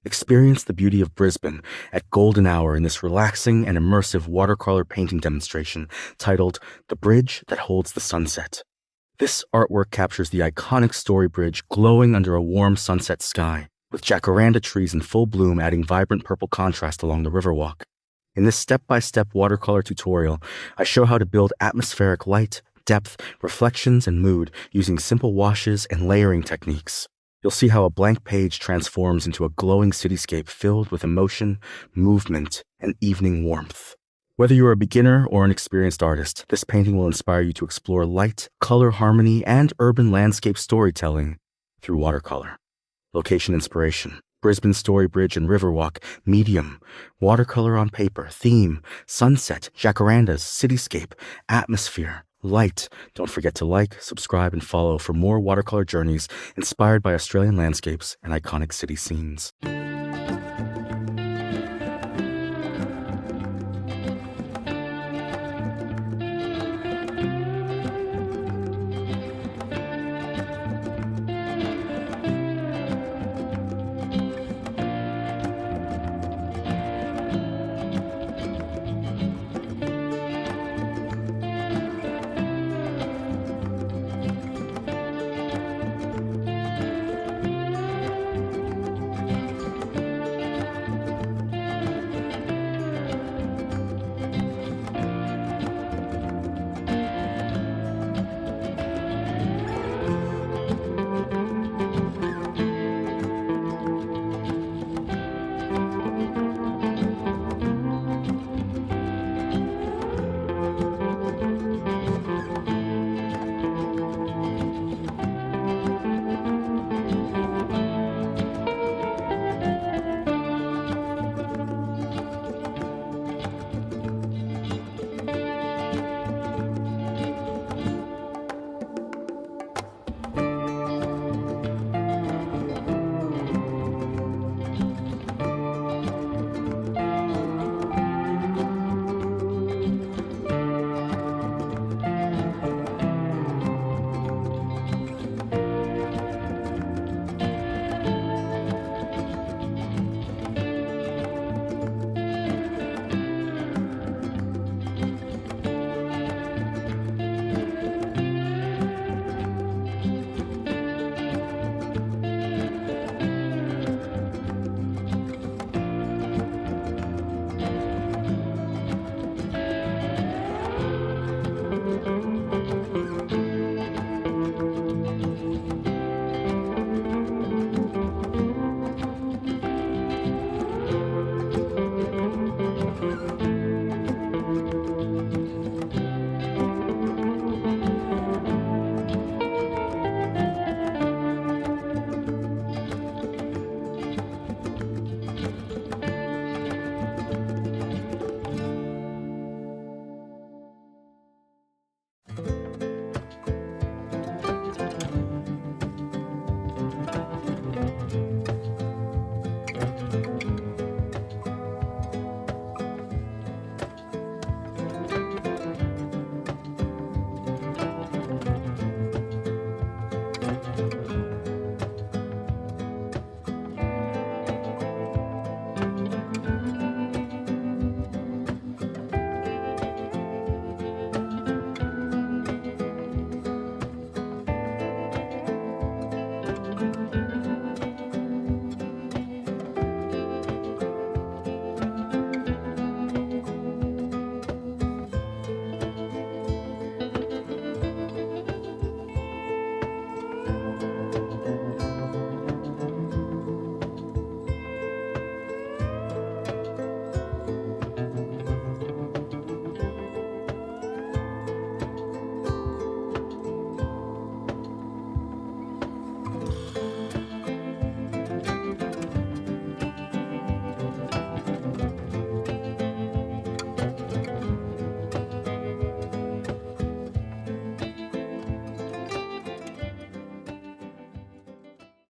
Experience the beauty of Brisbane at golden hour in this relaxing and immersive watercolor painting demonstration titled The Bridge That Holds the Sunset. This artwork captures the iconic Story Bridge glowing under a warm sunset sky, with jacaranda trees in full bloom adding vibrant purple contrast along the Riverwalk. In this step-by-step watercolor tutorial, I show how to build atmospheric light, depth, reflections, and mood using simple washes and layering techniques. You'll see how a blank page transforms into a glowing cityscape filled with emotion, movement, and evening warmth. Whether you're a beginner or an experienced artist, this painting will inspire you to explore light, color harmony, and urban landscape storytelling through watercolor. Location inspiration: Brisbane Story Bridge and Riverwalk. Medium: watercolor on paper. Theme: sunset, jacarandas, cityscape, atmosphere, light. Don't forget to like, subscribe, and follow for more watercolor journeys inspired by Australian landscapes and iconic city scenes.